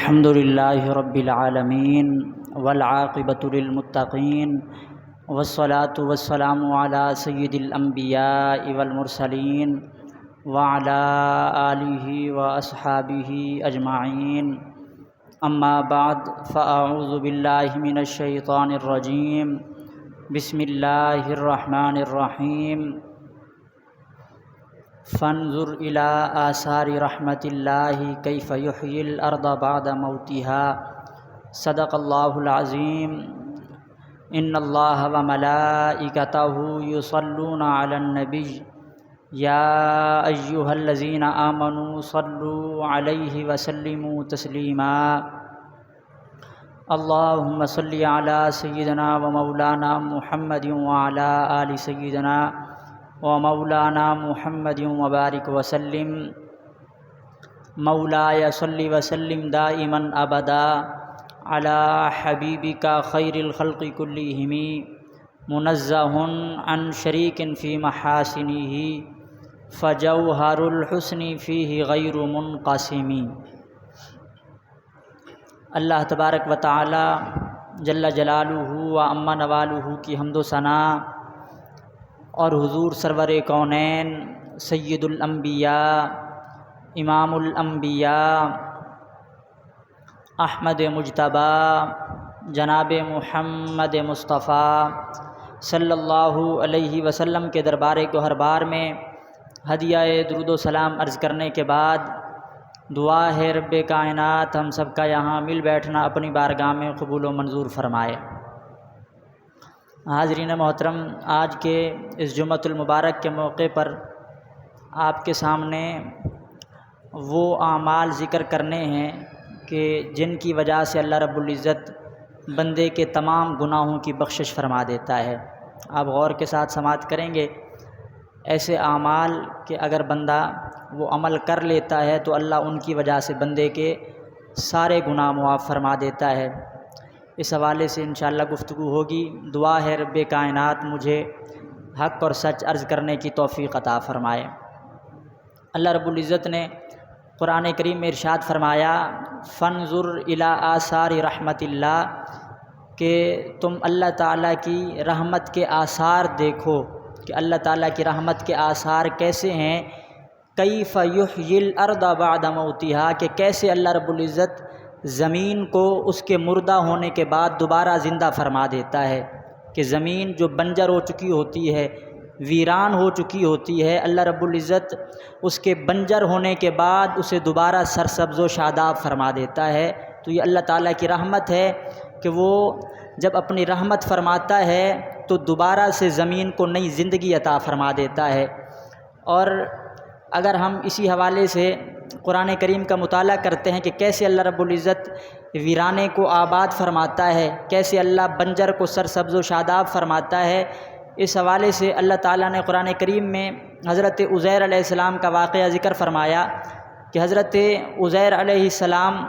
الحمد للہ رب العالمین والعاقبۃ للمتقین والصلاة والسلام علی سید الانبیاء والمرسلین وعلی آلہ واصحابہ اجمعین اما بعد فاعوذ باللہ من الشیطان الرجیم بسم اللہ الرحمن الرحیم فانظر إلى آثار رحمة الله كيف يحيي الأرض بعد موتها صدق الله العظيم إن الله وملائكته يصلون على النبي يا أيها الذين آمنوا صلوا عليه وسلموا تسليما اللهم صل على سيدنا ومولانا محمد وعلى آل سيدنا ومولانا محمد وبارک وسلم مولاي صل وسلم دائما ابدا على حبيبك خير الخلق كلهم منزه عن شريك في محاسنه فجوهر الحسن فيه غير منقسم۔ اللہ تبارک و تعالی جل جلالہ و عم نوالہ کی حمد و ثنا اور حضور سرور کونین سید الانبیاء امام الانبیاء احمد مجتبی جناب محمد مصطفیٰ صلی اللہ علیہ وسلم کے دربار گوہر بار میں ہدیہ درود و سلام عرض کرنے کے بعد دعا ہے رب کائنات ہم سب کا یہاں مل بیٹھنا اپنی بارگاہ میں قبول و منظور فرمائے۔ حاضرین محترم، آج کے اس جمعۃ المبارک کے موقع پر آپ کے سامنے وہ اعمال ذکر کرنے ہیں کہ جن کی وجہ سے اللہ رب العزت بندے کے تمام گناہوں کی بخشش فرما دیتا ہے۔ آپ غور کے ساتھ سماعت کریں گے، ایسے اعمال کہ اگر بندہ وہ عمل کر لیتا ہے تو اللہ ان کی وجہ سے بندے کے سارے گناہ معاف فرما دیتا ہے۔ اس حوالے سے انشاءاللہ گفتگو ہوگی۔ دعا ہے رب کائنات مجھے حق اور سچ عرض کرنے کی توفیق عطا فرمائے۔ اللہ رب العزت نے قرآن کریم میں ارشاد فرمایا فانظر الی آثار رحمت اللہ، کہ تم اللہ تعالیٰ کی رحمت کے آثار دیکھو کہ اللہ تعالیٰ کی رحمت کے آثار کیسے ہیں۔ کیف یحیی الارض بعد موتها، کہ کیسے اللہ رب العزت زمین کو اس کے مردہ ہونے کے بعد دوبارہ زندہ فرما دیتا ہے، کہ زمین جو بنجر ہو چکی ہوتی ہے، ویران ہو چکی ہوتی ہے، اللہ رب العزت اس کے بنجر ہونے کے بعد اسے دوبارہ سرسبز و شاداب فرما دیتا ہے۔ تو یہ اللہ تعالیٰ کی رحمت ہے کہ وہ جب اپنی رحمت فرماتا ہے تو دوبارہ سے زمین کو نئی زندگی عطا فرما دیتا ہے۔ اور اگر ہم اسی حوالے سے قرآن کریم کا مطالعہ کرتے ہیں کہ کیسے اللہ رب العزت ویرانے کو آباد فرماتا ہے، کیسے اللہ بنجر کو سرسبز و شاداب فرماتا ہے، اس حوالے سے اللہ تعالیٰ نے قرآن کریم میں حضرت عزیر علیہ السلام کا واقعہ ذکر فرمایا کہ حضرت عزیر علیہ السلام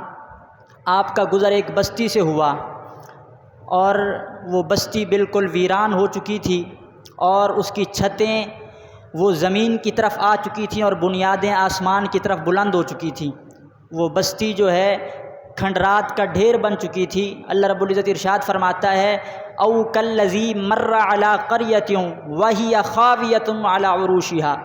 آپ کا گزر ایک بستی سے ہوا اور وہ بستی بالکل ویران ہو چکی تھی اور اس کی چھتیں وہ زمین کی طرف آ چکی تھیں اور بنیادیں آسمان کی طرف بلند ہو چکی تھیں۔ وہ بستی جو ہے کھنڈرات کا ڈھیر بن چکی تھی۔ اللہ رب العزت ارشاد فرماتا ہے او کالذی مر علی قریۃ وہی خاویۃ علی عروشها،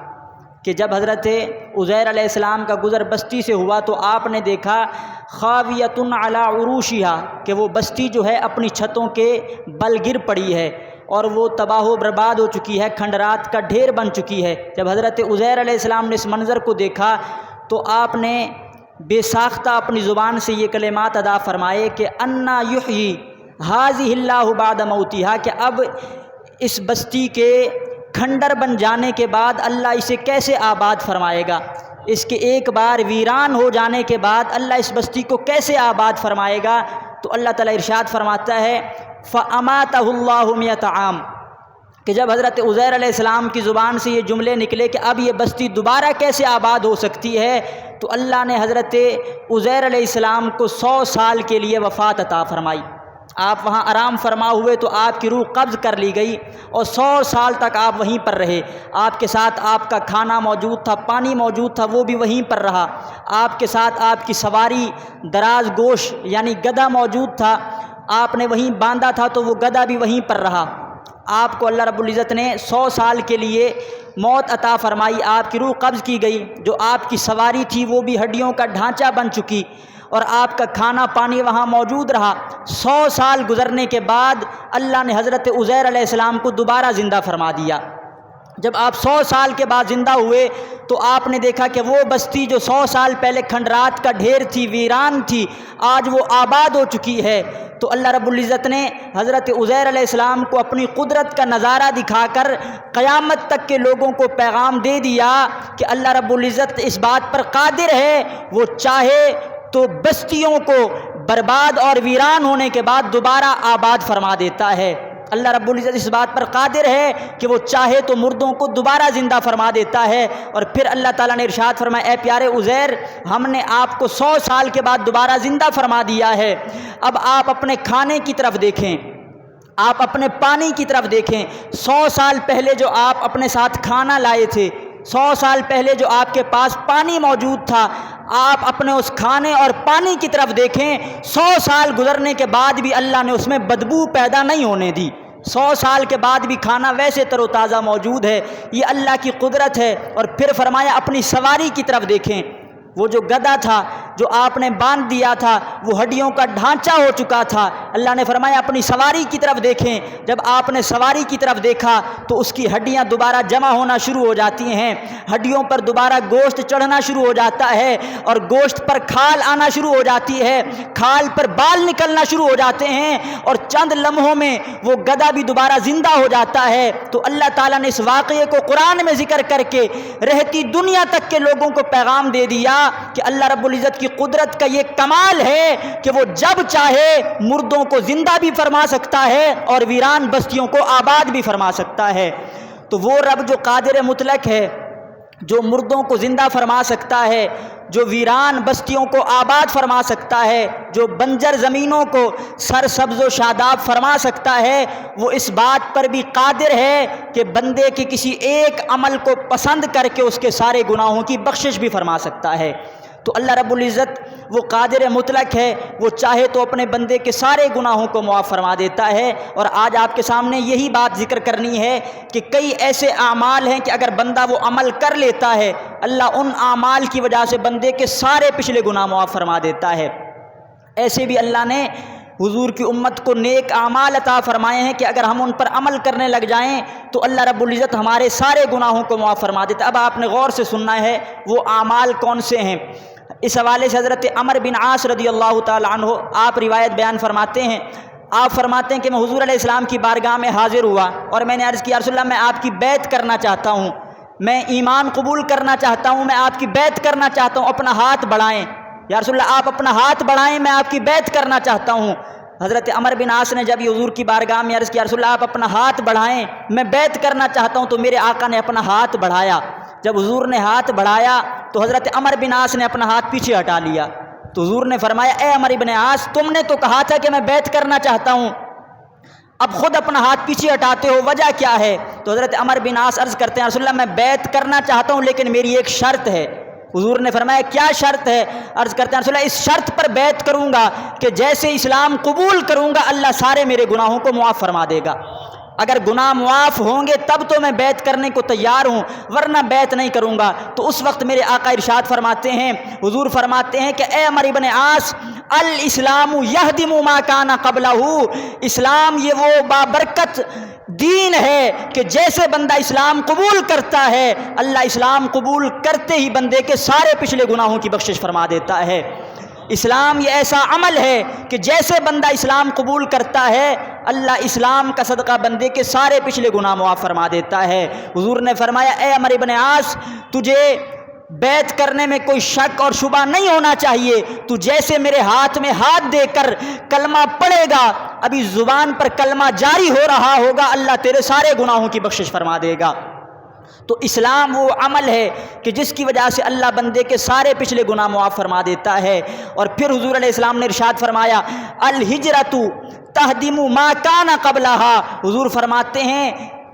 کہ جب حضرت عزیر علیہ السلام کا گزر بستی سے ہوا تو آپ نے دیکھا خاویۃ علی عروشها، کہ وہ بستی جو ہے اپنی چھتوں کے بل گر پڑی ہے اور وہ تباہ و برباد ہو چکی ہے، کھنڈرات کا ڈھیر بن چکی ہے۔ جب حضرت عزیر علیہ السلام نے اس منظر کو دیکھا تو آپ نے بے ساختہ اپنی زبان سے یہ کلمات ادا فرمائے کہ انا یحیی ھذہ اللہ بعد موتہا، کہ اب اس بستی کے کھنڈر بن جانے کے بعد اللہ اسے کیسے آباد فرمائے گا، اس کے ایک بار ویران ہو جانے کے بعد اللہ اس بستی کو کیسے آباد فرمائے گا۔ تو اللہ تعالیٰ ارشاد فرماتا ہے فَأَمَاتَهُ اللَّهُ مِئَةَ عَامٍ، کہ جب حضرت عزیر علیہ السلام کی زبان سے یہ جملے نکلے کہ اب یہ بستی دوبارہ کیسے آباد ہو سکتی ہے، تو اللہ نے حضرت عزیر علیہ السلام کو 100 سال کے لیے وفات عطا فرمائی۔ آپ وہاں آرام فرما ہوئے تو آپ کی روح قبض کر لی گئی اور 100 سال تک آپ وہیں پر رہے۔ آپ کے ساتھ آپ کا کھانا موجود تھا، پانی موجود تھا، وہ بھی وہیں پر رہا۔ آپ کے ساتھ آپ کی سواری دراز گوش یعنی گدھا موجود تھا، آپ نے وہیں باندھا تھا تو وہ گدھا بھی وہیں پر رہا۔ آپ کو اللہ رب العزت نے 100 سال کے لیے موت عطا فرمائی، آپ کی روح قبض کی گئی۔ جو آپ کی سواری تھی وہ بھی ہڈیوں کا ڈھانچہ بن چکی اور آپ کا کھانا پانی وہاں موجود رہا۔ 100 سال گزرنے کے بعد اللہ نے حضرت عزیر علیہ السلام کو دوبارہ زندہ فرما دیا۔ جب آپ 100 سال کے بعد زندہ ہوئے تو آپ نے دیکھا کہ وہ بستی جو 100 سال پہلے کھنڈرات کا ڈھیر تھی، ویران تھی، آج وہ آباد ہو چکی ہے۔ تو اللہ رب العزت نے حضرت عزیر علیہ السلام کو اپنی قدرت کا نظارہ دکھا کر قیامت تک کے لوگوں کو پیغام دے دیا کہ اللہ رب العزت اس بات پر قادر ہے، وہ چاہے تو بستیوں کو برباد اور ویران ہونے کے بعد دوبارہ آباد فرما دیتا ہے۔ اللہ رب العزت اس بات پر قادر ہے کہ وہ چاہے تو مردوں کو دوبارہ زندہ فرما دیتا ہے۔ اور پھر اللہ تعالیٰ نے ارشاد فرمایا، اے پیارے عزیر، ہم نے آپ کو 100 سال کے بعد دوبارہ زندہ فرما دیا ہے، اب آپ اپنے کھانے کی طرف دیکھیں، آپ اپنے پانی کی طرف دیکھیں۔ 100 سال پہلے جو آپ اپنے ساتھ کھانا لائے تھے، 100 سال پہلے جو آپ کے پاس پانی موجود تھا، آپ اپنے اس کھانے اور پانی کی طرف دیکھیں۔ 100 سال گزرنے کے بعد بھی اللہ نے اس میں بدبو پیدا نہیں ہونے دی۔ 100 سال کے بعد بھی کھانا ویسے تر و تازہ موجود ہے۔ یہ اللہ کی قدرت ہے۔ اور پھر فرمایا اپنی سواری کی طرف دیکھیں، وہ جو گدھا تھا جو آپ نے باندھ دیا تھا وہ ہڈیوں کا ڈھانچہ ہو چکا تھا۔ اللہ نے فرمایا اپنی سواری کی طرف دیکھیں۔ جب آپ نے سواری کی طرف دیکھا تو اس کی ہڈیاں دوبارہ جمع ہونا شروع ہو جاتی ہیں، ہڈیوں پر دوبارہ گوشت چڑھنا شروع ہو جاتا ہے اور گوشت پر کھال آنا شروع ہو جاتی ہے، کھال پر بال نکلنا شروع ہو جاتے ہیں اور چند لمحوں میں وہ گدھا بھی دوبارہ زندہ ہو جاتا ہے۔ تو اللہ تعالیٰ نے اس واقعے کو قرآن میں ذکر کر کے رہتی دنیا تک کے لوگوں کو پیغام دے دیا کہ اللہ رب العزت کی قدرت کا یہ کمال ہے کہ وہ جب چاہے مردوں کو زندہ بھی فرما سکتا ہے اور ویران بستیوں کو آباد بھی فرما سکتا ہے۔ تو وہ رب جو قادر مطلق ہے، جو مردوں کو زندہ فرما سکتا ہے، جو ویران بستیوں کو آباد فرما سکتا ہے، جو بنجر زمینوں کو سرسبز و شاداب فرما سکتا ہے، وہ اس بات پر بھی قادر ہے کہ بندے کے کسی ایک عمل کو پسند کر کے اس کے سارے گناہوں کی بخشش بھی فرما سکتا ہے۔ تو اللہ رب العزت وہ قادر مطلق ہے، وہ چاہے تو اپنے بندے کے سارے گناہوں کو معاف فرما دیتا ہے۔ اور آج آپ کے سامنے یہی بات ذکر کرنی ہے کہ کئی ایسے اعمال ہیں کہ اگر بندہ وہ عمل کر لیتا ہے، اللہ ان اعمال کی وجہ سے بندے کے سارے پچھلے گناہ معاف فرما دیتا ہے۔ ایسے بھی اللہ نے حضور کی امت کو نیک اعمال عطا فرمائے ہیں کہ اگر ہم ان پر عمل کرنے لگ جائیں تو اللہ رب العزت ہمارے سارے گناہوں کو معاف فرما دیتا ہے۔ اب آپ نے غور سے سننا ہے وہ اعمال کون سے ہیں۔ اس حوالے سے حضرت عمر بن عاص رضی اللہ تعالیٰ عنہ آپ روایت بیان فرماتے ہیں، آپ فرماتے ہیں کہ میں حضور علیہ السلام کی بارگاہ میں حاضر ہوا اور میں نے عرض کیا، رسول اللہ میں آپ کی بیعت کرنا چاہتا ہوں، میں ایمان قبول کرنا چاہتا ہوں، میں آپ کی بیعت کرنا چاہتا ہوں، اپنا ہاتھ بڑھائیں۔ یا رسول اللہ آپ اپنا ہاتھ بڑھائیں، میں آپ کی بیعت کرنا چاہتا ہوں۔ حضرت عمر بن عاص نے جب یہ حضور کی بارگاہ میں عرض کیا، رسول اللہ آپ اپنا ہاتھ بڑھائیں، میں بیعت کرنا چاہتا ہوں، تو میرے آقا نے اپنا ہاتھ بڑھایا۔ جب حضور نے ہاتھ بڑھایا تو حضرت عمر بن عاص نے اپنا ہاتھ پیچھے ہٹا لیا۔ تو حضور نے فرمایا، اے عمر بن عاص، تم نے تو کہا تھا کہ میں بیعت کرنا چاہتا ہوں، اب خود اپنا ہاتھ پیچھے ہٹاتے ہو، وجہ کیا ہے؟ تو حضرت عمر بن عاص عرض کرتے ہیں، رسول اللہ میں بیعت کرنا چاہتا ہوں لیکن میری ایک شرط ہے۔ حضور نے فرمایا کیا شرط ہے؟ عرض کرتے ہیں، رسول اللہ اس شرط پر بیعت کروں گا کہ جیسے اسلام قبول کروں گا اللہ سارے میرے گناہوں کو معاف فرما دے گا۔ اگر گناہ معاف ہوں گے تب تو میں بیعت کرنے کو تیار ہوں، ورنہ بیعت نہیں کروں گا۔ تو اس وقت میرے آقا ارشاد فرماتے ہیں، حضور فرماتے ہیں کہ اے عمر بن عاص، الاسلام یہدم ما کان قبلہ، اسلام یہ وہ بابرکت دین ہے کہ جیسے بندہ اسلام قبول کرتا ہے اللہ اسلام قبول کرتے ہی بندے کے سارے پچھلے گناہوں کی بخشش فرما دیتا ہے۔ اسلام یہ ایسا عمل ہے کہ جیسے بندہ اسلام قبول کرتا ہے اللہ اسلام کا صدقہ بندے کے سارے پچھلے گناہ معاف فرما دیتا ہے۔ حضور نے فرمایا، اے عمر بن عاص، تجھے بیعت کرنے میں کوئی شک اور شبہ نہیں ہونا چاہیے، تو جیسے میرے ہاتھ میں ہاتھ دے کر کلمہ پڑھے گا، ابھی زبان پر کلمہ جاری ہو رہا ہوگا، اللہ تیرے سارے گناہوں کی بخشش فرما دے گا۔ تو اسلام وہ عمل ہے کہ جس کی وجہ سے اللہ بندے کے سارے پچھلے گناہ معاف فرما دیتا ہے۔ اور پھر حضور علیہ السلام نے ارشاد فرمایا، الہجرۃ تہدم ما کان قبلہا، حضور فرماتے ہیں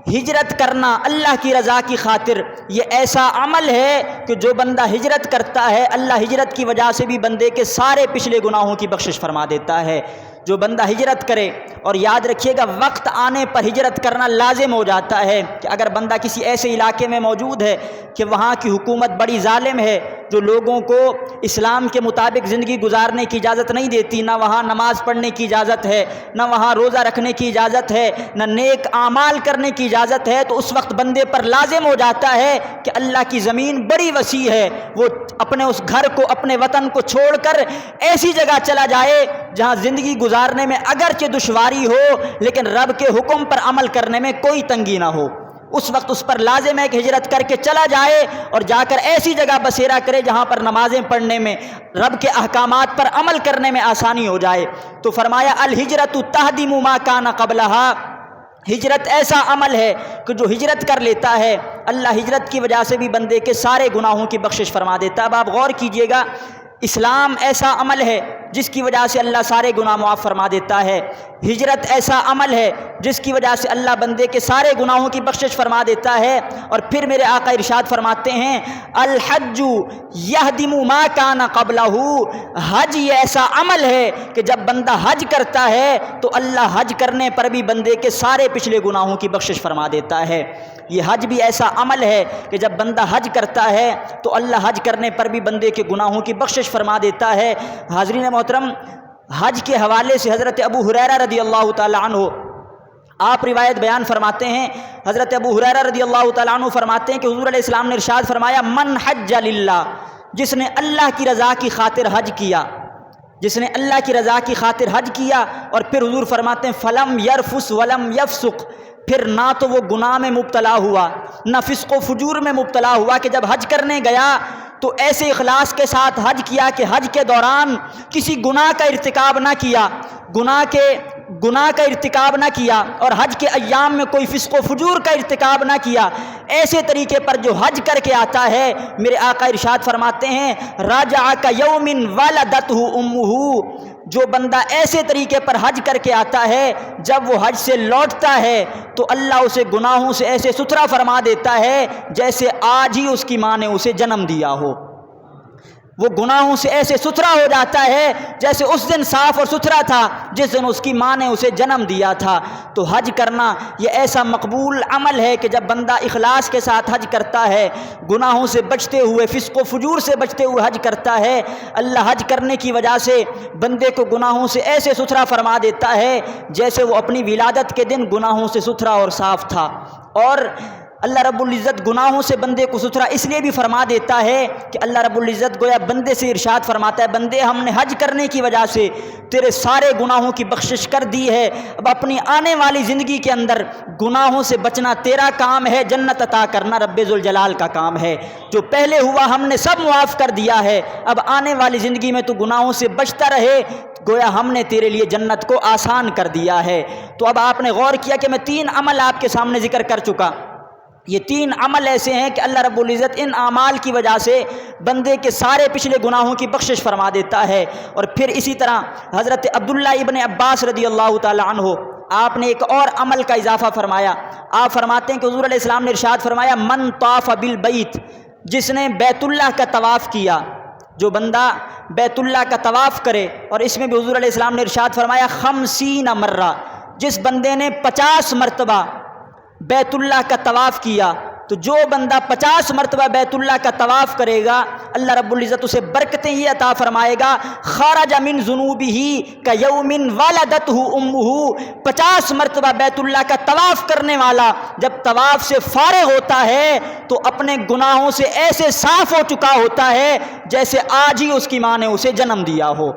ہجرت کرنا اللہ کی رضا کی خاطر یہ ایسا عمل ہے کہ جو بندہ ہجرت کرتا ہے اللہ ہجرت کی وجہ سے بھی بندے کے سارے پچھلے گناہوں کی بخشش فرما دیتا ہے۔ جو بندہ ہجرت کرے، اور یاد رکھیے گا وقت آنے پر ہجرت کرنا لازم ہو جاتا ہے کہ اگر بندہ کسی ایسے علاقے میں موجود ہے کہ وہاں کی حکومت بڑی ظالم ہے، جو لوگوں کو اسلام کے مطابق زندگی گزارنے کی اجازت نہیں دیتی، نہ وہاں نماز پڑھنے کی اجازت ہے، نہ وہاں روزہ رکھنے کی اجازت ہے، نہ نیک اعمال کرنے کی اجازت ہے، تو اس وقت بندے پر لازم ہو جاتا ہے کہ اللہ کی زمین بڑی وسیع ہے، وہ اپنے اس گھر کو، اپنے وطن کو چھوڑ کر ایسی جگہ چلا جائے جہاں زندگی گزارنے میں اگرچہ دشواری ہو لیکن رب کے حکم پر عمل کرنے میں کوئی تنگی نہ ہو۔ اس وقت اس پر لازم ہے کہ ہجرت کر کے چلا جائے اور جا کر ایسی جگہ بسیرا کرے جہاں پر نمازیں پڑھنے میں، رب کے احکامات پر عمل کرنے میں آسانی ہو جائے۔ تو فرمایا الہجرت تہدم ما کان قبلہا، ہجرت ایسا عمل ہے کہ جو ہجرت کر لیتا ہے اللہ ہجرت کی وجہ سے بھی بندے کے سارے گناہوں کی بخشش فرما دیتا ہے۔ اب آپ غور کیجئے گا، اسلام ایسا عمل ہے جس کی وجہ سے اللہ سارے گناہ معاف فرما دیتا ہے، ہجرت ایسا عمل ہے جس کی وجہ سے اللہ بندے کے سارے گناہوں کی بخشش فرما دیتا ہے۔ اور پھر میرے آقا ارشاد فرماتے ہیں الحج یہدم ما کان قبلہ، حج یہ ایسا عمل ہے کہ جب بندہ حج کرتا ہے تو اللہ حج کرنے پر بھی بندے کے سارے پچھلے گناہوں کی بخشش فرما دیتا ہے۔ یہ حج بھی ایسا عمل ہے کہ جب بندہ حج کرتا ہے تو اللہ حج کرنے پر بھی بندے کے گناہوں کی بخشش فرما دیتا ہے۔ حاضرین محترم، حج کے حوالے سے حضرت ابو ہریرہ رضی اللہ تعالی عنہ آپ روایت بیان فرماتے ہیں، حضرت ابو ہریرہ رضی اللہ تعالیٰ عنہ فرماتے ہیں کہ حضور علیہ السلام نے ارشاد فرمایا من حج للہ، جس نے اللہ کی رضا کی خاطر حج کیا، جس نے اللہ کی رضا کی خاطر حج کیا، اور پھر حضور فرماتے ہیں فلم یرفس ولم یفسق، پھر نہ تو وہ گناہ میں مبتلا ہوا نہ فسق و فجور میں مبتلا ہوا، کہ جب حج کرنے گیا تو ایسے اخلاص کے ساتھ حج کیا کہ حج کے دوران کسی گناہ کا ارتکاب نہ کیا، گناہ کا ارتکاب نہ کیا، اور حج کے ایام میں کوئی فسق و فجور کا ارتکاب نہ کیا۔ ایسے طریقے پر جو حج کر کے آتا ہے، میرے آقا ارشاد فرماتے ہیں راجع کیوم ولدتہ امہ، جو بندہ ایسے طریقے پر حج کر کے آتا ہے جب وہ حج سے لوٹتا ہے تو اللہ اسے گناہوں سے ایسے ستھرا فرما دیتا ہے جیسے آج ہی اس کی ماں نے اسے جنم دیا ہو۔ وہ گناہوں سے ایسے ستھرا ہو جاتا ہے جیسے اس دن صاف اور ستھرا تھا جس دن اس کی ماں نے اسے جنم دیا تھا۔ تو حج کرنا یہ ایسا مقبول عمل ہے کہ جب بندہ اخلاص کے ساتھ حج کرتا ہے، گناہوں سے بچتے ہوئے، فسق و فجور سے بچتے ہوئے حج کرتا ہے، اللہ حج کرنے کی وجہ سے بندے کو گناہوں سے ایسے ستھرا فرما دیتا ہے جیسے وہ اپنی ولادت کے دن گناہوں سے ستھرا اور صاف تھا۔ اور اللہ رب العزت گناہوں سے بندے کو ستھرا اس لیے بھی فرما دیتا ہے کہ اللہ رب العزت گویا بندے سے ارشاد فرماتا ہے بندے ہم نے حج کرنے کی وجہ سے تیرے سارے گناہوں کی بخشش کر دی ہے، اب اپنی آنے والی زندگی کے اندر گناہوں سے بچنا تیرا کام ہے، جنت عطا کرنا رب ذوالجلال کا کام ہے، جو پہلے ہوا ہم نے سب معاف کر دیا ہے، اب آنے والی زندگی میں تو گناہوں سے بچتا رہے، گویا ہم نے تیرے لیے جنت کو آسان کر دیا ہے۔ تو اب آپ نے غور کیا کہ میں 3 عمل آپ کے سامنے ذکر کر چکا، یہ 3 عمل ایسے ہیں کہ اللہ رب العزت ان اعمال کی وجہ سے بندے کے سارے پچھلے گناہوں کی بخشش فرما دیتا ہے۔ اور پھر اسی طرح حضرت عبداللہ ابن عباس رضی اللہ تعالی عنہ آپ نے ایک اور عمل کا اضافہ فرمایا، آپ فرماتے ہیں کہ حضور علیہ السلام نے ارشاد فرمایا من طاف بالبیت، جس نے بیت اللہ کا طواف کیا، جو بندہ بیت اللہ کا طواف کرے، اور اس میں بھی حضور علیہ السلام نے ارشاد فرمایا 50 مرہ، جس بندے نے 50 مرتبہ بیت اللہ کا طواف کیا، تو جو بندہ 50 مرتبہ بیت اللہ کا طواف کرے گا اللہ رب العزت اسے برکتیں ہی عطا فرمائے گا، خرج من ذنوبہ کیوم ولدتہ امہ، 50 مرتبہ بیت اللہ کا طواف کرنے والا جب طواف سے فارغ ہوتا ہے تو اپنے گناہوں سے ایسے صاف ہو چکا ہوتا ہے جیسے آج ہی اس کی ماں نے اسے جنم دیا ہو۔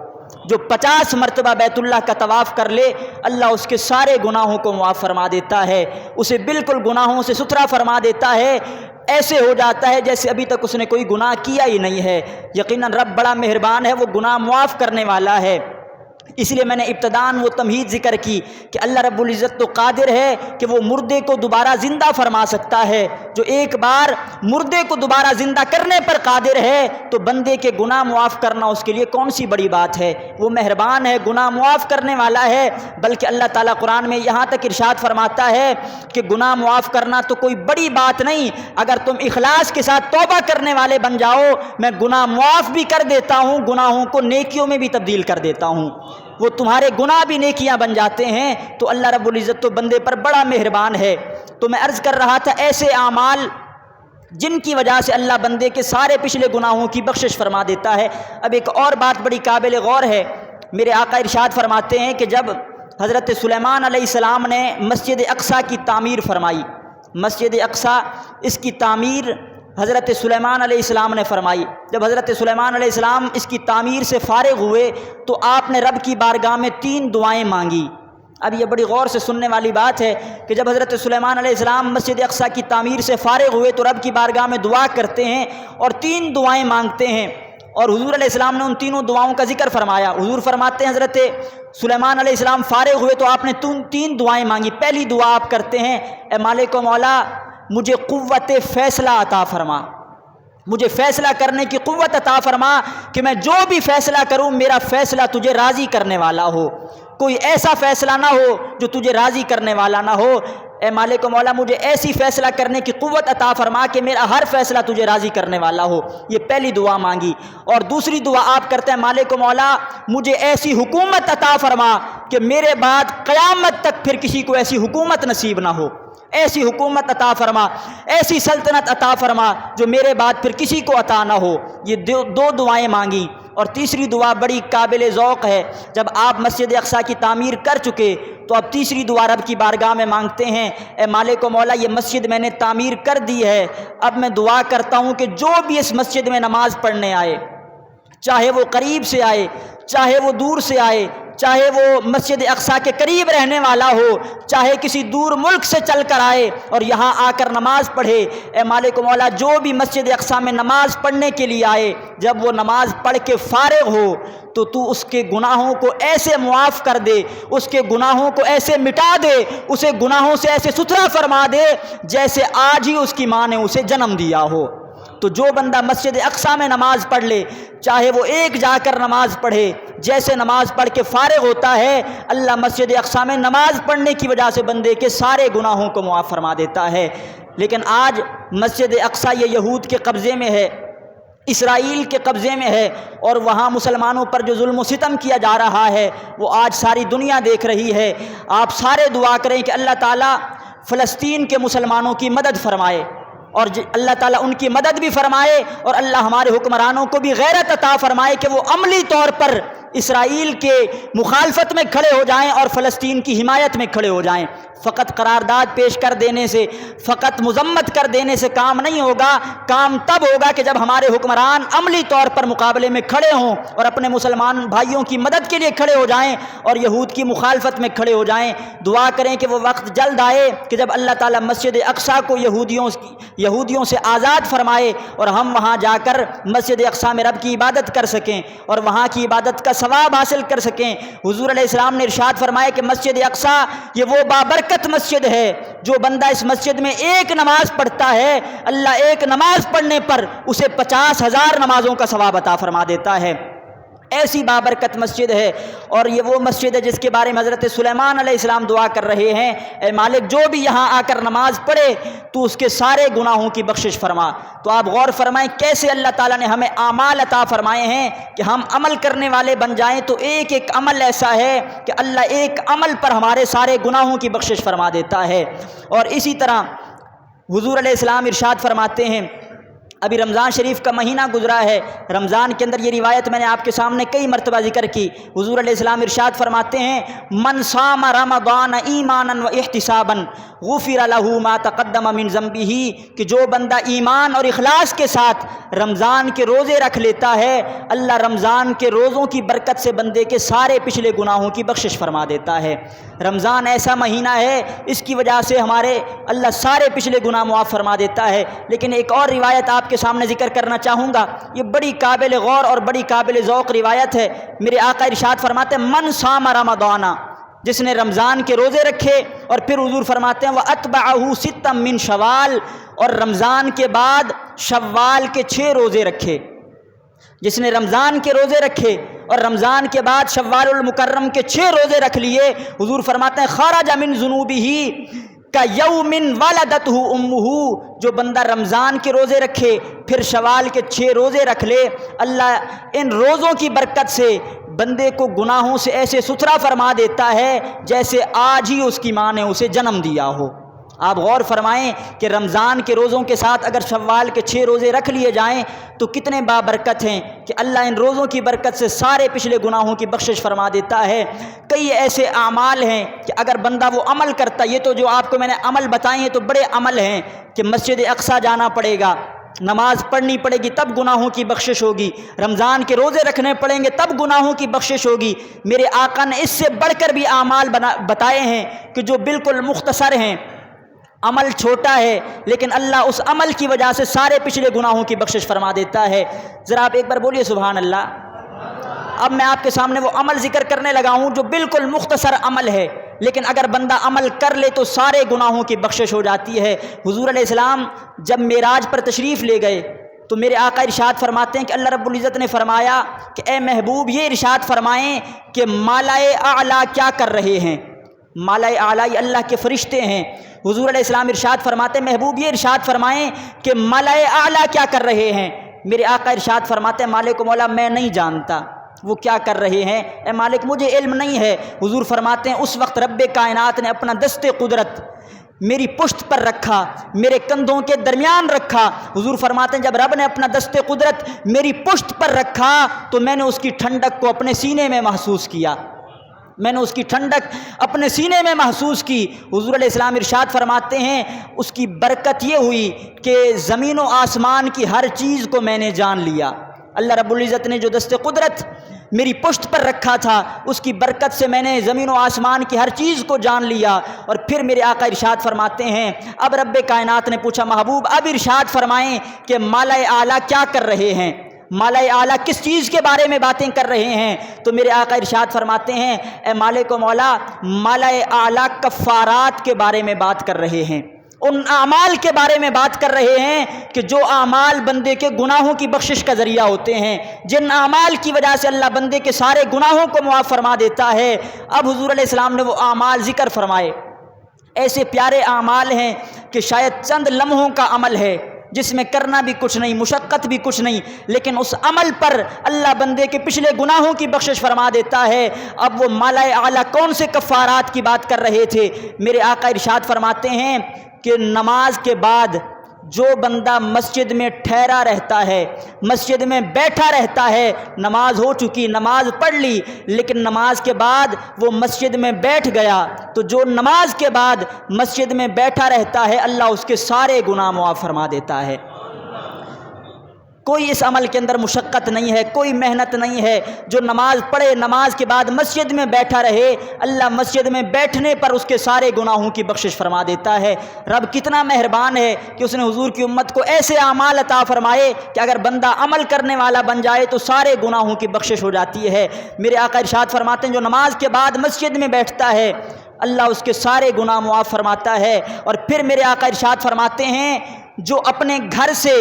جو 50 مرتبہ بیت اللہ کا طواف کر لے اللہ اس کے سارے گناہوں کو معاف فرما دیتا ہے، اسے بالکل گناہوں سے ستھرا فرما دیتا ہے، ایسے ہو جاتا ہے جیسے ابھی تک اس نے کوئی گناہ کیا ہی نہیں ہے۔ یقیناً رب بڑا مہربان ہے، وہ گناہ معاف کرنے والا ہے۔ اس لیے میں نے ابتداً وہ تمہید ذکر کی کہ اللہ رب العزت تو قادر ہے کہ وہ مردے کو دوبارہ زندہ فرما سکتا ہے۔ جو ایک بار مردے کو دوبارہ زندہ کرنے پر قادر ہے تو بندے کے گناہ معاف کرنا اس کے لیے کون سی بڑی بات ہے؟ وہ مہربان ہے، گناہ معاف کرنے والا ہے۔ بلکہ اللہ تعالیٰ قرآن میں یہاں تک ارشاد فرماتا ہے کہ گناہ معاف کرنا تو کوئی بڑی بات نہیں، اگر تم اخلاص کے ساتھ توبہ کرنے والے بن جاؤ میں گناہ معاف بھی کر دیتا ہوں، گناہوں کو نیکیوں میں بھی تبدیل کر دیتا ہوں، وہ تمہارے گناہ بھی نیکیاں بن جاتے ہیں۔ تو اللہ رب العزت تو بندے پر بڑا مہربان ہے۔ تو میں عرض کر رہا تھا ایسے اعمال جن کی وجہ سے اللہ بندے کے سارے پچھلے گناہوں کی بخشش فرما دیتا ہے۔ اب ایک اور بات بڑی قابل غور ہے، میرے آقا ارشاد فرماتے ہیں کہ جب حضرت سلیمان علیہ السلام نے مسجد اقصیٰ کی تعمیر فرمائی، مسجد اقصیٰ اس کی تعمیر حضرت سلیمان علیہ السلام نے فرمائی، جب حضرت سلیمان علیہ السلام اس کی تعمیر سے فارغ ہوئے تو آپ نے رب کی بارگاہ میں 3 دعائیں مانگی۔ اب یہ بڑی غور سے سننے والی بات ہے کہ جب حضرت سلیمان علیہ السلام مسجد اقصیٰ کی تعمیر سے فارغ ہوئے تو رب کی بارگاہ میں دعا کرتے ہیں اور 3 دعائیں مانگتے ہیں، اور حضور علیہ السلام نے ان تینوں دعاؤں کا ذکر فرمایا۔ حضور فرماتے ہیں حضرت سلیمان علیہ السلام فارغ ہوئے تو آپ نے 3 دعائیں مانگی۔ پہلی دعا آپ کرتے ہیں، اے مالک و مولا مجھے قوت فیصلہ عطا فرما، مجھے فیصلہ کرنے کی قوت عطا فرما کہ میں جو بھی فیصلہ کروں میرا فیصلہ تجھے راضی کرنے والا ہو، کوئی ایسا فیصلہ نہ ہو جو تجھے راضی کرنے والا نہ ہو۔ اے مالک و مولا مجھے ایسی فیصلہ کرنے کی قوت عطا فرما کہ میرا ہر فیصلہ تجھے راضی کرنے والا ہو، یہ پہلی دعا مانگی۔ اور دوسری دعا آپ کرتے ہیں، مالک و مولا مجھے ایسی حکومت عطا فرما کہ میرے بعد قیامت تک پھر کسی کو ایسی حکومت نصیب نہ ہو، ایسی حکومت عطا فرما، ایسی سلطنت عطا فرما جو میرے بعد پھر کسی کو عطا نہ ہو۔ یہ 2 دعائیں مانگی۔ اور تیسری دعا بڑی قابل ذوق ہے، جب آپ مسجد اقصیٰ کی تعمیر کر چکے تو اب تیسری دعا رب کی بارگاہ میں مانگتے ہیں، اے مالک و مولا یہ مسجد میں نے تعمیر کر دی ہے، اب میں دعا کرتا ہوں کہ جو بھی اس مسجد میں نماز پڑھنے آئے، چاہے وہ قریب سے آئے چاہے وہ دور سے آئے، چاہے وہ مسجد اقصیٰ کے قریب رہنے والا ہو چاہے کسی دور ملک سے چل کر آئے اور یہاں آ کر نماز پڑھے، اے مالک و مولا جو بھی مسجد اقصیٰ میں نماز پڑھنے کے لیے آئے جب وہ نماز پڑھ کے فارغ ہو تو اس کے گناہوں کو ایسے معاف کر دے، اس کے گناہوں کو ایسے مٹا دے، اسے گناہوں سے ایسے ستھرا فرما دے جیسے آج ہی اس کی ماں نے اسے جنم دیا ہو۔ تو جو بندہ مسجد اقصیٰ میں نماز پڑھ لے، چاہے وہ ایک جا کر نماز پڑھے، جیسے نماز پڑھ کے فارغ ہوتا ہے اللہ مسجد اقصیٰ میں نماز پڑھنے کی وجہ سے بندے کے سارے گناہوں کو معاف فرما دیتا ہے۔ لیکن آج مسجد اقصیٰ یہ یہود کے قبضے میں ہے، اسرائیل کے قبضے میں ہے، اور وہاں مسلمانوں پر جو ظلم و ستم کیا جا رہا ہے وہ آج ساری دنیا دیکھ رہی ہے۔ آپ سارے دعا کریں کہ اللہ تعالیٰ فلسطین کے مسلمانوں کی مدد فرمائے، اور اللہ تعالیٰ ان کی مدد بھی فرمائے، اور اللہ ہمارے حکمرانوں کو بھی غیرت عطا فرمائے کہ وہ عملی طور پر اسرائیل کے مخالفت میں کھڑے ہو جائیں اور فلسطین کی حمایت میں کھڑے ہو جائیں۔ فقط قرارداد پیش کر دینے سے، فقط مذمت کر دینے سے کام نہیں ہوگا، کام تب ہوگا کہ جب ہمارے حکمران عملی طور پر مقابلے میں کھڑے ہوں اور اپنے مسلمان بھائیوں کی مدد کے لیے کھڑے ہو جائیں اور یہود کی مخالفت میں کھڑے ہو جائیں۔ دعا کریں کہ وہ وقت جلد آئے کہ جب اللہ تعالیٰ مسجد اقصیٰ کو یہودیوں سے آزاد فرمائے اور ہم وہاں جا کر مسجد اقصیٰ میں رب کی عبادت کر سکیں اور وہاں کی عبادت کا ثواب حاصل کر سکیں۔ حضور علیہ السلام نے ارشاد فرمایا کہ مسجد اقصیٰ یہ وہ بابرکت مسجد ہے، جو بندہ اس مسجد میں ایک نماز پڑھتا ہے اللہ ایک نماز پڑھنے پر اسے 50,000 نمازوں کا ثواب عطا فرما دیتا ہے۔ ایسی بابرکت مسجد ہے، اور یہ وہ مسجد ہے جس کے بارے میں حضرت سلیمان علیہ السلام دعا کر رہے ہیں، اے مالک جو بھی یہاں آ کر نماز پڑھے تو اس کے سارے گناہوں کی بخشش فرما۔ تو آپ غور فرمائیں کیسے اللہ تعالیٰ نے ہمیں اعمال عطا فرمائے ہیں کہ ہم عمل کرنے والے بن جائیں، تو ایک ایک عمل ایسا ہے کہ اللہ ایک عمل پر ہمارے سارے گناہوں کی بخشش فرما دیتا ہے۔ اور اسی طرح حضور علیہ السلام ارشاد فرماتے ہیں، ابھی رمضان شریف کا مہینہ گزرا ہے، رمضان کے اندر یہ روایت میں نے آپ کے سامنے کئی مرتبہ ذکر کی، حضور علیہ السلام ارشاد فرماتے ہیں من صام رمضان ایمانا و احتسابا غفر له ما تقدم من ذنبه، کہ جو بندہ ایمان اور اخلاص کے ساتھ رمضان کے روزے رکھ لیتا ہے اللہ رمضان کے روزوں کی برکت سے بندے کے سارے پچھلے گناہوں کی بخشش فرما دیتا ہے۔ رمضان ایسا مہینہ ہے اس کی وجہ سے ہمارے اللہ سارے پچھلے گناہ معاف فرما دیتا ہے۔ لیکن ایک اور روایت آپ کے سامنے ذکر کرنا چاہوں گا، یہ بڑی قابل غور اور بڑی قابل ذوق روایت ہے۔ میرے آقا ارشاد فرماتے ہیں من صام رمضان، جس نے رمضان کے روزے رکھے، اور پھر حضور فرماتے ہیں وَأَتْبَعَهُ سِتًّا مِّن شوال، اور رمضان کے بعد شوال کے 6 روزے رکھے۔ جس نے رمضان کے روزے رکھے اور رمضان کے بعد شوال المکرم کے 6 روزے رکھ لیے، حضور فرماتے ہیں خرج من ذنوبہ کیوم ولدتہ امہ، جو بندہ رمضان کے روزے رکھے پھر شوال کے 6 روزے رکھ لے، اللہ ان روزوں کی برکت سے بندے کو گناہوں سے ایسے ستھرا فرما دیتا ہے جیسے آج ہی اس کی ماں نے اسے جنم دیا ہو۔ آپ غور فرمائیں کہ رمضان کے روزوں کے ساتھ اگر شوال کے 6 روزے رکھ لیے جائیں تو کتنے بابرکت ہیں کہ اللہ ان روزوں کی برکت سے سارے پچھلے گناہوں کی بخشش فرما دیتا ہے۔ کئی ایسے اعمال ہیں کہ اگر بندہ وہ عمل کرتا، یہ تو جو آپ کو میں نے عمل بتائے ہیں تو بڑے عمل ہیں کہ مسجد اقصیٰ جانا پڑے گا، نماز پڑھنی پڑے گی تب گناہوں کی بخشش ہوگی، رمضان کے روزے رکھنے پڑیں گے تب گناہوں کی بخشش ہوگی۔ میرے آقا نے اس سے بڑھ کر بھی اعمال بتائے ہیں کہ جو بالکل مختصر ہیں، عمل چھوٹا ہے لیکن اللہ اس عمل کی وجہ سے سارے پچھلے گناہوں کی بخشش فرما دیتا ہے۔ ذرا آپ ایک بار بولیے سبحان اللہ۔ اب میں آپ کے سامنے وہ عمل ذکر کرنے لگا ہوں جو بالکل مختصر عمل ہے، لیکن اگر بندہ عمل کر لے تو سارے گناہوں کی بخشش ہو جاتی ہے۔ حضور علیہ السلام جب معراج پر تشریف لے گئے تو میرے آقا ارشاد فرماتے ہیں کہ اللہ رب العزت نے فرمایا کہ اے محبوب یہ ارشاد فرمائیں کہ مالائے اعلیٰ کیا کر رہے ہیں۔ مالائے اعلیٰ یہ اللہ کے فرشتے ہیں۔ حضور علیہ السلام ارشاد فرماتے ہیں محبوب یہ ارشاد فرمائیں کہ مالائے اعلیٰ کیا کر رہے ہیں۔ میرے آقا ارشاد فرماتے ہیں مالک و مولا میں نہیں جانتا وہ کیا کر رہے ہیں، اے مالک مجھے علم نہیں ہے۔ حضور فرماتے ہیں اس وقت رب کائنات نے اپنا دست قدرت میری پشت پر رکھا، میرے کندھوں کے درمیان رکھا۔ حضور فرماتے ہیں جب رب نے اپنا دست قدرت میری پشت پر رکھا تو میں نے اس کی ٹھنڈک کو اپنے سینے میں محسوس کیا، میں نے اس کی ٹھنڈک اپنے سینے میں محسوس کی۔ حضور علیہ السلام ارشاد فرماتے ہیں اس کی برکت یہ ہوئی کہ زمین و آسمان کی ہر چیز کو میں نے جان لیا۔ اللہ رب العزت نے جو دست قدرت میری پشت پر رکھا تھا اس کی برکت سے میں نے زمین و آسمان کی ہر چیز کو جان لیا۔ اور پھر میرے آقا ارشاد فرماتے ہیں اب رب کائنات نے پوچھا محبوب اب ارشاد فرمائیں کہ مالائے اعلیٰ کیا کر رہے ہیں، مالائے اعلیٰ کس چیز کے بارے میں باتیں کر رہے ہیں۔ تو میرے آقا ارشاد فرماتے ہیں اے مالک و مولا مالائے اعلیٰ کفارات کے بارے میں بات کر رہے ہیں، ان اعمال کے بارے میں بات کر رہے ہیں کہ جو اعمال بندے کے گناہوں کی بخشش کا ذریعہ ہوتے ہیں، جن اعمال کی وجہ سے اللہ بندے کے سارے گناہوں کو معاف فرما دیتا ہے۔ اب حضور علیہ السلام نے وہ اعمال ذکر فرمائے، ایسے پیارے اعمال ہیں کہ شاید چند لمحوں کا عمل ہے جس میں کرنا بھی کچھ نہیں، مشقت بھی کچھ نہیں، لیکن اس عمل پر اللہ بندے کے پچھلے گناہوں کی بخشش فرما دیتا ہے۔ اب وہ مالائے اعلیٰ کون سے کفارات کی بات کر رہے تھے؟ میرے آقا ارشاد فرماتے ہیں کہ نماز کے بعد جو بندہ مسجد میں ٹھہرا رہتا ہے، مسجد میں بیٹھا رہتا ہے، نماز ہو چکی، نماز پڑھ لی، لیکن نماز کے بعد وہ مسجد میں بیٹھ گیا، تو جو نماز کے بعد مسجد میں بیٹھا رہتا ہے اللہ اس کے سارے گناہ معاف فرما دیتا ہے۔ کوئی اس عمل کے اندر مشقت نہیں ہے، کوئی محنت نہیں ہے۔ جو نماز پڑھے نماز کے بعد مسجد میں بیٹھا رہے اللہ مسجد میں بیٹھنے پر اس کے سارے گناہوں کی بخشش فرما دیتا ہے۔ رب کتنا مہربان ہے کہ اس نے حضور کی امت کو ایسے اعمال عطا فرمائے کہ اگر بندہ عمل کرنے والا بن جائے تو سارے گناہوں کی بخشش ہو جاتی ہے۔ میرے آقا ارشاد فرماتے ہیں جو نماز کے بعد مسجد میں بیٹھتا ہے اللہ اس کے سارے گناہ معاف فرماتا ہے۔ اور پھر میرے آقا ارشاد فرماتے ہیں جو اپنے گھر سے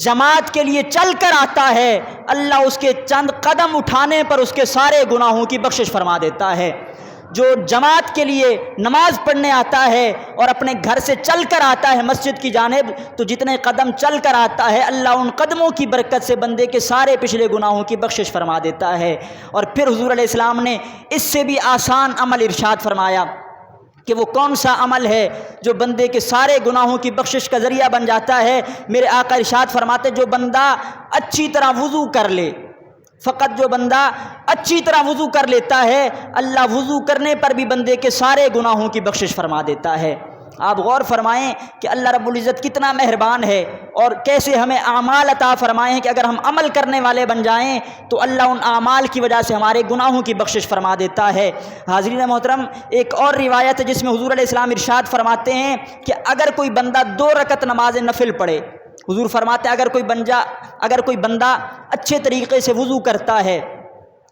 جماعت کے لیے چل کر آتا ہے اللہ اس کے چند قدم اٹھانے پر اس کے سارے گناہوں کی بخشش فرما دیتا ہے۔ جو جماعت کے لیے نماز پڑھنے آتا ہے اور اپنے گھر سے چل کر آتا ہے مسجد کی جانب تو جتنے قدم چل کر آتا ہے اللہ ان قدموں کی برکت سے بندے کے سارے پچھلے گناہوں کی بخشش فرما دیتا ہے۔ اور پھر حضور علیہ السلام نے اس سے بھی آسان عمل ارشاد فرمایا کہ وہ کون سا عمل ہے جو بندے کے سارے گناہوں کی بخشش کا ذریعہ بن جاتا ہے۔ میرے آقا ارشاد فرماتے جو بندہ اچھی طرح وضو کر لے، فقط جو بندہ اچھی طرح وضو کر لیتا ہے اللہ وضو کرنے پر بھی بندے کے سارے گناہوں کی بخشش فرما دیتا ہے۔ آپ غور فرمائیں کہ اللہ رب العزت کتنا مہربان ہے اور کیسے ہمیں اعمال عطا فرمائے ہیں کہ اگر ہم عمل کرنے والے بن جائیں تو اللہ ان اعمال کی وجہ سے ہمارے گناہوں کی بخشش فرما دیتا ہے۔ حاضرین محترم ایک اور روایت ہے جس میں حضور علیہ السلام ارشاد فرماتے ہیں کہ اگر کوئی بندہ 2 رکعت نماز نفل پڑھے، حضور فرماتے ہیں اگر کوئی بندہ اچھے طریقے سے وضو کرتا ہے،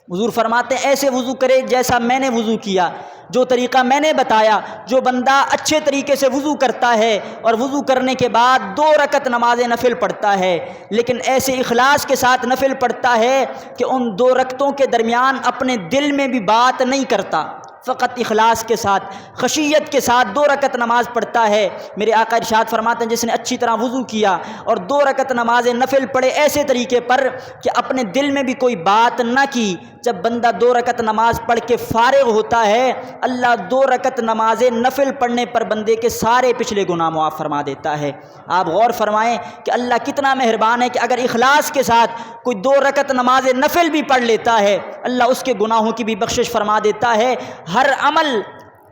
حضور فرماتے ہیں ایسے وضو کرے جیسا میں نے وضو کیا، جو طریقہ میں نے بتایا۔ جو بندہ اچھے طریقے سے وضو کرتا ہے اور وضو کرنے کے بعد 2 رکعت نماز نفل پڑھتا ہے، لیکن ایسے اخلاص کے ساتھ نفل پڑھتا ہے کہ ان 2 رکعتوں کے درمیان اپنے دل میں بھی بات نہیں کرتا، فقط اخلاص کے ساتھ خشیت کے ساتھ 2 رکعت نماز پڑھتا ہے، میرے آقا ارشاد فرماتے ہیں جس نے اچھی طرح وضو کیا اور 2 رکعت نماز نفل پڑھے ایسے طریقے پر کہ اپنے دل میں بھی کوئی بات نہ کی، جب بندہ 2 رکعت نماز پڑھ کے فارغ ہوتا ہے، اللہ 2 رکعت نماز نفل پڑھنے پر بندے کے سارے پچھلے گناہ معاف فرما دیتا ہے۔ آپ غور فرمائیں کہ اللہ کتنا مہربان ہے کہ اگر اخلاص کے ساتھ کوئی 2 رکعت نماز نفل بھی پڑھ لیتا ہے، اللہ اس کے گناہوں کی بھی بخشش فرما دیتا ہے۔ ہر عمل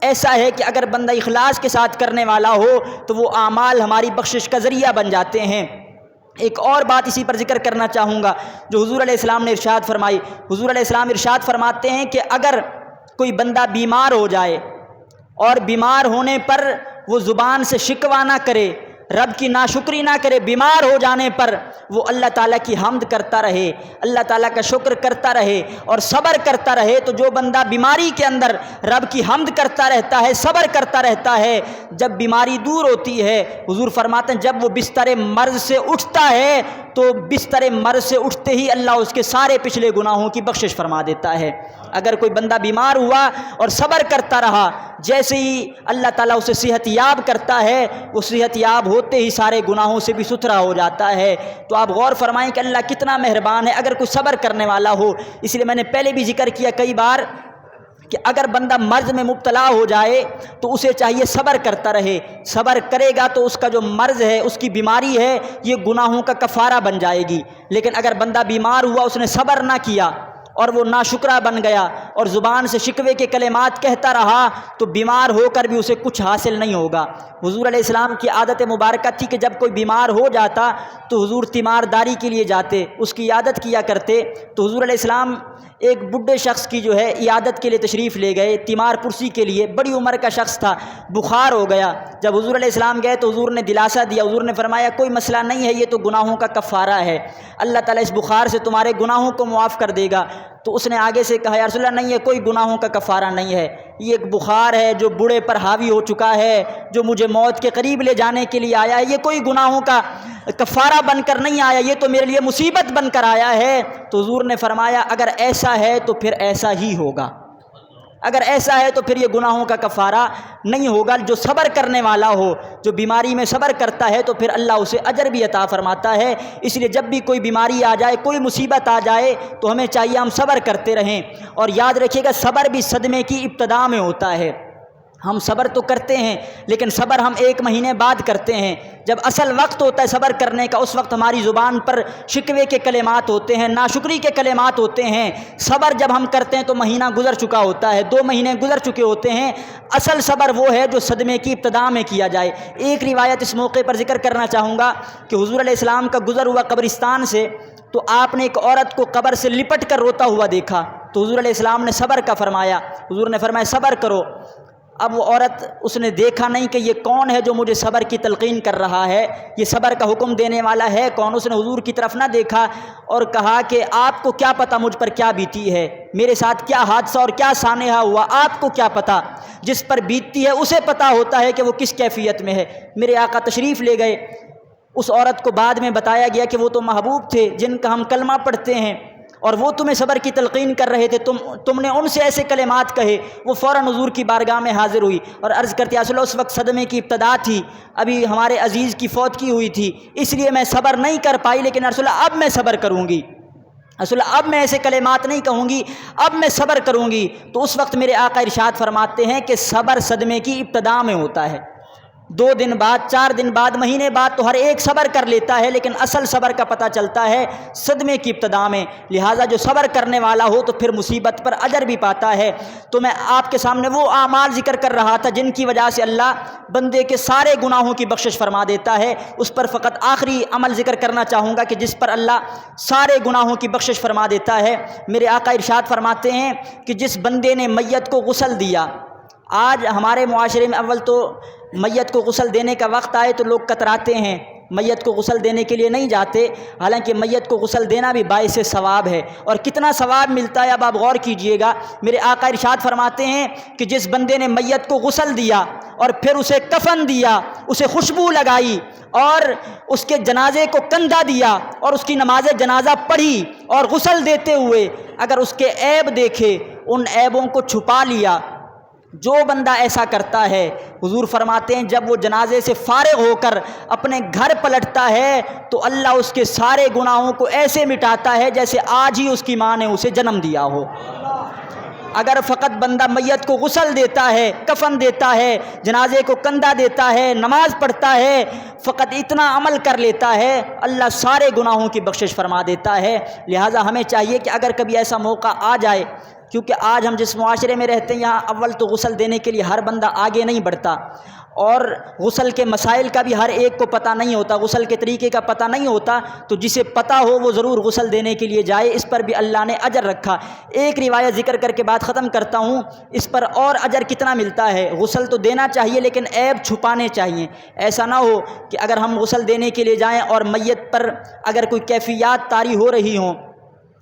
ایسا ہے کہ اگر بندہ اخلاص کے ساتھ کرنے والا ہو تو وہ اعمال ہماری بخشش کا ذریعہ بن جاتے ہیں۔ ایک اور بات اسی پر ذکر کرنا چاہوں گا جو حضور علیہ السلام نے ارشاد فرمائی۔ حضور علیہ السلام ارشاد فرماتے ہیں کہ اگر کوئی بندہ بیمار ہو جائے اور بیمار ہونے پر وہ زبان سے شکوہ نہ کرے، رب کی ناشکری نہ کرے، بیمار ہو جانے پر وہ اللہ تعالیٰ کی حمد کرتا رہے، اللہ تعالیٰ کا شکر کرتا رہے اور صبر کرتا رہے، تو جو بندہ بیماری کے اندر رب کی حمد کرتا رہتا ہے، صبر کرتا رہتا ہے، جب بیماری دور ہوتی ہے، حضور فرماتے ہیں جب وہ بستر مرض سے اٹھتا ہے تو بستر مرض سے اٹھتے ہی اللہ اس کے سارے پچھلے گناہوں کی بخشش فرما دیتا ہے۔ اگر کوئی بندہ بیمار ہوا اور صبر کرتا رہا، جیسے ہی اللہ تعالیٰ اسے صحت یاب کرتا ہے، وہ صحت یاب ہوتے ہی سارے گناہوں سے بھی ستھرا ہو جاتا ہے۔ تو آپ غور فرمائیں کہ اللہ کتنا مہربان ہے اگر کوئی صبر کرنے والا ہو۔ اس لیے میں نے پہلے بھی ذکر کیا کئی بار کہ اگر بندہ مرض میں مبتلا ہو جائے تو اسے چاہیے صبر کرتا رہے، صبر کرے گا تو اس کا جو مرض ہے، اس کی بیماری ہے، یہ گناہوں کا کفارہ بن جائے گی۔ لیکن اگر بندہ بیمار ہوا، اس نے صبر نہ کیا اور وہ ناشکرا بن گیا اور زبان سے شکوے کے کلمات کہتا رہا، تو بیمار ہو کر بھی اسے کچھ حاصل نہیں ہوگا۔ حضور علیہ السلام کی عادت مبارکہ تھی کہ جب کوئی بیمار ہو جاتا تو حضور تیمارداری کے لیے جاتے، اس کی عیادت کیا کرتے۔ تو حضور علیہ السلام ایک بڈھے شخص کی جو ہے عیادت کے لیے تشریف لے گئے، تیمار پرسی کے لیے، بڑی عمر کا شخص تھا، بخار ہو گیا۔ جب حضور علیہ السلام گئے تو حضور نے دلاسا دیا، حضور نے فرمایا کوئی مسئلہ نہیں ہے، یہ تو گناہوں کا کفارہ ہے، اللہ تعالیٰ اس بخار سے تمہارے گناہوں کو معاف کر دے گا۔ تو اس نے آگے سے کہا یا رسول اللہ نہیں ہے، کوئی گناہوں کا کفارہ نہیں ہے، یہ ایک بخار ہے جو بوڑھے پر حاوی ہو چکا ہے، جو مجھے موت کے قریب لے جانے کے لیے آیا ہے، یہ کوئی گناہوں کا کفارہ بن کر نہیں آیا، یہ تو میرے لیے مصیبت بن کر آیا ہے۔ تو حضور نے فرمایا اگر ایسا ہے تو پھر ایسا ہی ہوگا، اگر ایسا ہے تو پھر یہ گناہوں کا کفارہ نہیں ہوگا۔ جو صبر کرنے والا ہو، جو بیماری میں صبر کرتا ہے، تو پھر اللہ اسے اجر بھی عطا فرماتا ہے۔ اس لیے جب بھی کوئی بیماری آ جائے، کوئی مصیبت آ جائے، تو ہمیں چاہیے ہم صبر کرتے رہیں۔ اور یاد رکھیے گا صبر بھی صدمے کی ابتدا میں ہوتا ہے۔ ہم صبر تو کرتے ہیں لیکن صبر ہم 1 مہینے بعد کرتے ہیں، جب اصل وقت ہوتا ہے صبر کرنے کا، اس وقت ہماری زبان پر شکوے کے کلمات ہوتے ہیں، ناشکری کے کلمات ہوتے ہیں۔ صبر جب ہم کرتے ہیں تو مہینہ گزر چکا ہوتا ہے، 2 مہینے گزر چکے ہوتے ہیں۔ اصل صبر وہ ہے جو صدمے کی ابتدا میں کیا جائے۔ ایک روایت اس موقع پر ذکر کرنا چاہوں گا کہ حضور علیہ السلام کا گزر ہوا قبرستان سے، تو آپ نے ایک عورت کو قبر سے لپٹ کر روتا ہوا دیکھا، تو حضور علیہ السلام نے صبر کا فرمایا، حضور نے فرمایا صبر کرو۔ اب وہ عورت، اس نے دیکھا نہیں کہ یہ کون ہے جو مجھے صبر کی تلقین کر رہا ہے، یہ صبر کا حکم دینے والا ہے کون؟ اس نے حضور کی طرف نہ دیکھا اور کہا کہ آپ کو کیا پتہ مجھ پر کیا بیتی ہے، میرے ساتھ کیا حادثہ اور کیا سانحہ ہوا، آپ کو کیا پتہ؟ جس پر بیتتی ہے اسے پتہ ہوتا ہے کہ وہ کس کیفیت میں ہے۔ میرے آقا تشریف لے گئے، اس عورت کو بعد میں بتایا گیا کہ وہ تو محبوب تھے جن کا ہم کلمہ پڑھتے ہیں، اور وہ تمہیں صبر کی تلقین کر رہے تھے، تم نے ان سے ایسے کلمات کہے۔ وہ فوراً حضور کی بارگاہ میں حاضر ہوئی اور عرض کرتے یا رسول اللہ اس وقت صدمے کی ابتدا تھی، ابھی ہمارے عزیز کی فوت کی ہوئی تھی، اس لیے میں صبر نہیں کر پائی، لیکن رسول اللہ اب میں صبر کروں گی، رسول اللہ اب میں ایسے کلمات نہیں کہوں گی، اب میں صبر کروں گی۔ تو اس وقت میرے آقا ارشاد فرماتے ہیں کہ صبر صدمے کی ابتدا میں ہوتا ہے، 2 دن بعد، 4 دن بعد، مہینے بعد تو ہر ایک صبر کر لیتا ہے، لیکن اصل صبر کا پتہ چلتا ہے صدمے کی ابتدا میں۔ لہٰذا جو صبر کرنے والا ہو تو پھر مصیبت پر اجر بھی پاتا ہے۔ تو میں آپ کے سامنے وہ اعمال ذکر کر رہا تھا جن کی وجہ سے اللہ بندے کے سارے گناہوں کی بخشش فرما دیتا ہے۔ اس پر فقط آخری عمل ذکر کرنا چاہوں گا کہ جس پر اللہ سارے گناہوں کی بخشش فرما دیتا ہے۔ میرے آقا ارشاد فرماتے ہیں کہ جس بندے نے میت کو غسل دیا، آج ہمارے معاشرے میں اول تو میت کو غسل دینے کا وقت آئے تو لوگ کتراتے ہیں، میت کو غسل دینے کے لیے نہیں جاتے، حالانکہ میت کو غسل دینا بھی باعث ثواب ہے، اور کتنا ثواب ملتا ہے اب آپ غور کیجئے گا۔ میرے آقا ارشاد فرماتے ہیں کہ جس بندے نے میت کو غسل دیا اور پھر اسے کفن دیا، اسے خوشبو لگائی اور اس کے جنازے کو کندھا دیا اور اس کی نماز جنازہ پڑھی، اور غسل دیتے ہوئے اگر اس کے عیب دیکھے، ان عیبوں کو چھپا لیا، جو بندہ ایسا کرتا ہے، حضور فرماتے ہیں جب وہ جنازے سے فارغ ہو کر اپنے گھر پلٹتا ہے تو اللہ اس کے سارے گناہوں کو ایسے مٹاتا ہے جیسے آج ہی اس کی ماں نے اسے جنم دیا ہو۔ اگر فقط بندہ میت کو غسل دیتا ہے، کفن دیتا ہے، جنازے کو کندھا دیتا ہے، نماز پڑھتا ہے، فقط اتنا عمل کر لیتا ہے، اللہ سارے گناہوں کی بخشش فرما دیتا ہے۔ لہٰذا ہمیں چاہیے کہ اگر کبھی ایسا موقع آ جائے، کیونکہ آج ہم جس معاشرے میں رہتے ہیں یہاں اول تو غسل دینے کے لیے ہر بندہ آگے نہیں بڑھتا، اور غسل کے مسائل کا بھی ہر ایک کو پتہ نہیں ہوتا، غسل کے طریقے کا پتہ نہیں ہوتا، تو جسے پتہ ہو وہ ضرور غسل دینے کے لیے جائے، اس پر بھی اللہ نے اجر رکھا۔ ایک روایت ذکر کر کے بات ختم کرتا ہوں، اس پر اور اجر کتنا ملتا ہے۔ غسل تو دینا چاہیے لیکن عیب چھپانے چاہیے، ایسا نہ ہو کہ اگر ہم غسل دینے کے لیے جائیں اور میت پر اگر کوئی کیفیات طاری ہو رہی ہوں،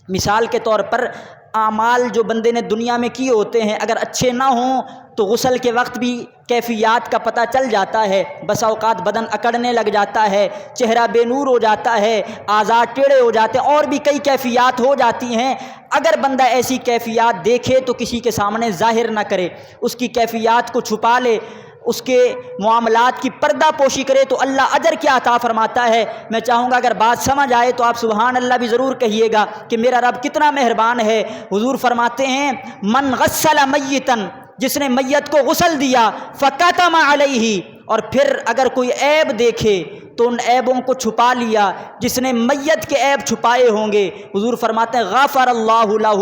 مثال کے طور پر اعمال جو بندے نے دنیا میں کیے ہوتے ہیں اگر اچھے نہ ہوں تو غسل کے وقت بھی کیفیات کا پتہ چل جاتا ہے، بسا اوقات بدن اکڑنے لگ جاتا ہے، چہرہ بے نور ہو جاتا ہے، اعضاء ٹیڑھے ہو جاتے ہیں، اور بھی کئی کیفیات ہو جاتی ہیں۔ اگر بندہ ایسی کیفیات دیکھے تو کسی کے سامنے ظاہر نہ کرے، اس کی کیفیات کو چھپا لے، اس کے معاملات کی پردہ پوشی کرے تو اللہ اجر کیا عطا فرماتا ہے۔ میں چاہوں گا اگر بات سمجھ آئے تو آپ سبحان اللہ بھی ضرور کہیے گا کہ میرا رب کتنا مہربان ہے۔ حضور فرماتے ہیں من غسل میتن، جس نے میت کو غسل دیا، فکتم علیہ، اور پھر اگر کوئی عیب دیکھے تو ان عیبوں کو چھپا لیا، جس نے میت کے عیب چھپائے ہوں گے، حضور فرماتے ہیں غفر اللہ لہ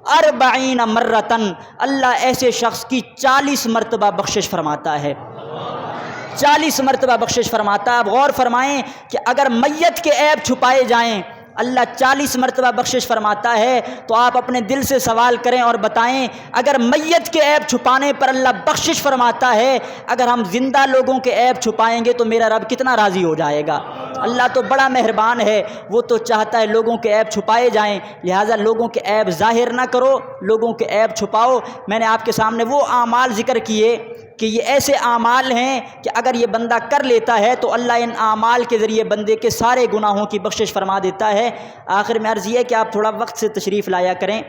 40 مرتن، اللہ ایسے شخص کی 40 مرتبہ بخشش فرماتا ہے، 40 مرتبہ بخشش فرماتا ہے۔ آپ غور فرمائیں کہ اگر میت کے عیب چھپائے جائیں اللہ 40 مرتبہ بخشش فرماتا ہے، تو آپ اپنے دل سے سوال کریں اور بتائیں اگر میت کے عیب چھپانے پر اللہ بخشش فرماتا ہے، اگر ہم زندہ لوگوں کے عیب چھپائیں گے تو میرا رب کتنا راضی ہو جائے گا۔ اللہ تو بڑا مہربان ہے، وہ تو چاہتا ہے لوگوں کے عیب چھپائے جائیں، لہٰذا لوگوں کے عیب ظاہر نہ کرو، لوگوں کے عیب چھپاؤ۔ میں نے آپ کے سامنے وہ اعمال ذکر کیے کہ یہ ایسے اعمال ہیں کہ اگر یہ بندہ کر لیتا ہے تو اللہ ان اعمال کے ذریعے بندے کے سارے گناہوں کی بخشش فرما دیتا ہے۔ آخر میں عرض یہ ہے کہ آپ تھوڑا وقت سے تشریف لایا کریں،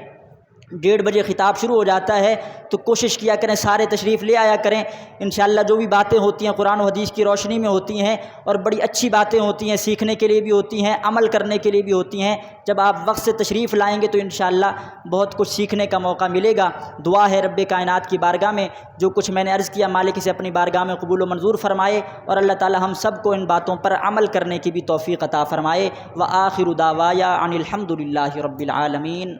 1:30 بجے خطاب شروع ہو جاتا ہے تو کوشش کیا کریں سارے تشریف لے آیا کریں۔ انشاءاللہ جو بھی باتیں ہوتی ہیں قرآن و حدیث کی روشنی میں ہوتی ہیں، اور بڑی اچھی باتیں ہوتی ہیں، سیکھنے کے لیے بھی ہوتی ہیں، عمل کرنے کے لیے بھی ہوتی ہیں۔ جب آپ وقت سے تشریف لائیں گے تو انشاءاللہ بہت کچھ سیکھنے کا موقع ملے گا۔ دعا ہے رب کائنات کی بارگاہ میں جو کچھ میں نے عرض کیا مالک سے اپنی بارگاہ میں قبول و منظور فرمائے، اور اللہ تعالی ہم سب کو ان باتوں پر عمل کرنے کی بھی توفیق عطا فرمائے۔ وآخر دعوایا ان الحمد للہ رب العالمین۔